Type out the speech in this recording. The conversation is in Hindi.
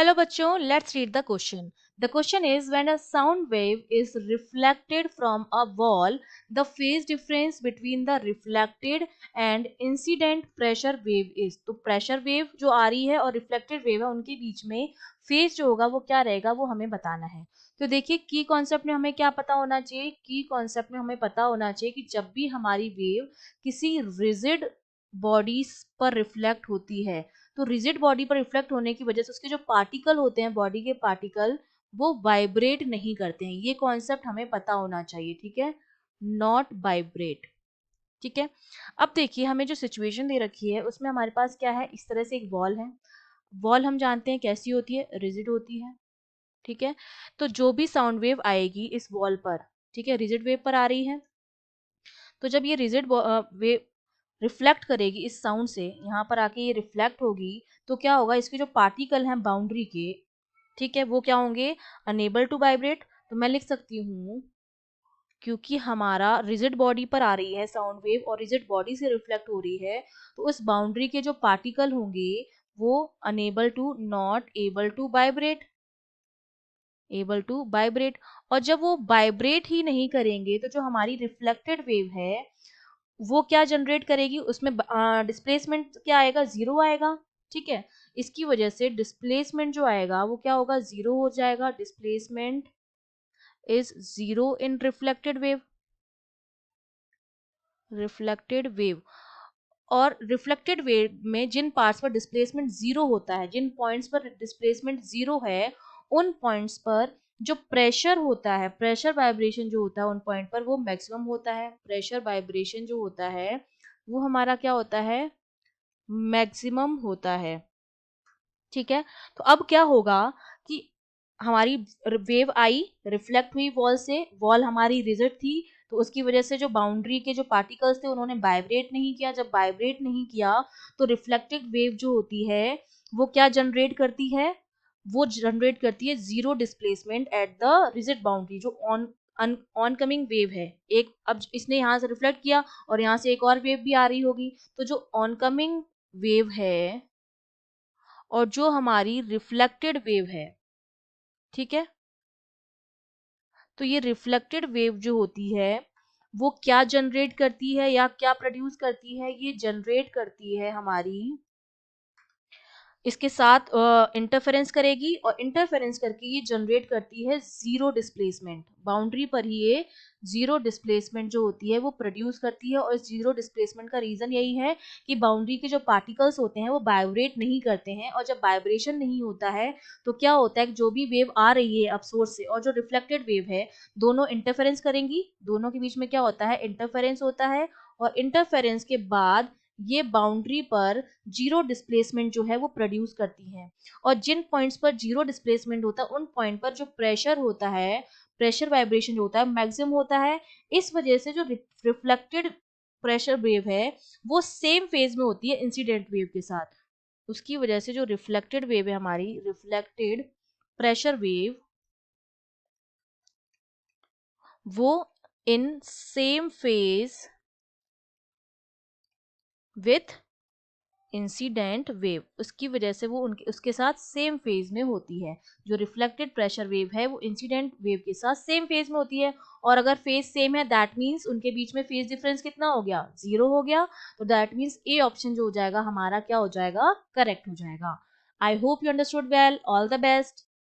Hello बच्चों, let's read the question. The question is when a sound wave is reflected from a wall, the phase difference between the reflected and incident pressure wave is. तो pressure wave जो आ रही है और reflected wave है उनके बीच में phase जो होगा वो क्या रहेगा वो हमें बताना है. तो देखिए की कॉन्सेप्ट में हमें क्या पता होना चाहिए. की कॉन्सेप्ट में हमें पता होना चाहिए कि जब भी हमारी वेव किसी रिजिड बॉडीज पर रिफ्लेक्ट होती है तो रिजिड बॉडी पर रिफ्लेक्ट होने की वजह से उसके जो पार्टिकल होते हैं बॉडी के पार्टिकल वो वाइब्रेट नहीं करते हैं. ये कॉन्सेप्ट हमें पता होना चाहिए. ठीक है, नॉट वाइब्रेट. ठीक है, अब देखिए हमें जो सिचुएशन दे रखी है उसमें हमारे पास क्या है. इस तरह से एक वॉल है. वॉल हम जानते हैं कैसी होती है, रिजिड होती है. ठीक है, तो जो भी साउंड वेव आएगी इस वॉल पर, ठीक है, रिजिड वेव पर आ रही है. तो जब ये रिजिड वेव रिफ्लेक्ट करेगी इस साउंड से, यहाँ पर आके ये रिफ्लेक्ट होगी, तो क्या होगा, इसके जो पार्टिकल हैं बाउंड्री के, ठीक है, वो क्या होंगे, अनेबल टू वाइब्रेट. तो मैं लिख सकती हूँ क्योंकि हमारा रिजिड बॉडी पर आ रही है साउंड वेव और रिजिड बॉडी से रिफ्लेक्ट हो रही है, तो उस बाउंड्री के जो पार्टिकल होंगे वो unable to, not able to vibrate, able to vibrate. और जब वो वाइब्रेट ही नहीं करेंगे तो जो हमारी रिफ्लेक्टेड वेव है वो क्या जनरेट करेगी, उसमें डिस्प्लेसमेंट क्या आएगा, जीरो आएगा. ठीक है, इसकी वजह से डिस्प्लेसमेंट जो आएगा वो क्या होगा, जीरो हो जाएगा. Displacement is zero in reflected wave. Reflected wave और रिफ्लेक्टेड वेव में जिन पार्ट्स पर डिस्प्लेसमेंट जीरो होता है, जिन पॉइंट्स पर डिस्प्लेसमेंट जीरो है, उन पॉइंट्स पर जो प्रेशर होता है, प्रेशर वाइब्रेशन जो होता है उन पॉइंट पर वो मैक्सिमम होता है. प्रेशर वाइब्रेशन जो होता है वो हमारा क्या होता है, मैक्सिमम होता है. ठीक है, तो अब क्या होगा कि हमारी वेव आई, रिफ्लेक्ट हुई वॉल से, वॉल हमारी रिजिड थी, तो उसकी वजह से जो बाउंड्री के जो पार्टिकल्स थे उन्होंने वाइब्रेट नहीं किया. जब वाइब्रेट नहीं किया तो रिफ्लेक्टेड वेव जो होती है वो क्या जनरेट करती है, वो जनरेट करती है zero displacement at the rigid boundary. जो ऑन कमिंग वेव है एक, अब इसने यहाँ से रिफ्लेक्ट किया और यहाँ से एक और वेव भी आ रही होगी, तो जो ऑन कमिंग वेव है और जो हमारी रिफ्लेक्टेड वेव है, ठीक है, तो ये रिफ्लेक्टेड वेव जो होती है वो क्या जनरेट करती है या क्या प्रोड्यूस करती है, ये जनरेट करती है हमारी, इसके साथ इंटरफेरेंस करेगी और इंटरफेरेंस करके ये जनरेट करती है जीरो डिस्प्लेसमेंट. बाउंड्री पर ही ये जीरो डिस्प्लेसमेंट जो होती है वो प्रोड्यूस करती है. और इस जीरो डिस्प्लेसमेंट का रीजन यही है कि बाउंड्री के जो पार्टिकल्स होते हैं वो वाइब्रेट नहीं करते हैं. और जब वाइब्रेशन नहीं होता है तो क्या होता है कि जो भी वेव आ रही है अब सोर्स से और जो रिफ्लेक्टेड वेव है दोनों इंटरफेरेंस करेंगी, दोनों के बीच में क्या होता है, इंटरफेरेंस होता है. और इंटरफेरेंस के बाद ये बाउंड्री पर जीरो डिस्प्लेसमेंट जो है वो प्रोड्यूस करती हैं. और जिन पॉइंट्स पर जीरो डिस्प्लेसमेंट होता है उन पॉइंट पर जो प्रेशर होता है, प्रेशर वाइब्रेशन जो होता है मैक्सिमम होता है. इस वजह से जो रिफ्लेक्टेड प्रेशर वेव है वो सेम फेज में होती है इंसिडेंट वेव के साथ. उसकी वजह से जो रिफ्लेक्टेड वेव है हमारी, रिफ्लेक्टेड प्रेशर वेव, वो in same phase with incident wave, उसकी वजह से वो उनके उसके साथ सेम फेज में होती है. जो रिफ्लेक्टेड प्रेशर वेव है वो इंसिडेंट वेव के साथ सेम फेज में होती है. और अगर फेज सेम है दैट मीन्स उनके बीच में फेज डिफरेंस कितना हो गया, जीरो हो गया. तो दैट मीन्स ए ऑप्शन जो हो जाएगा हमारा क्या हो जाएगा, करेक्ट हो जाएगा. I hope you understood well. All the best.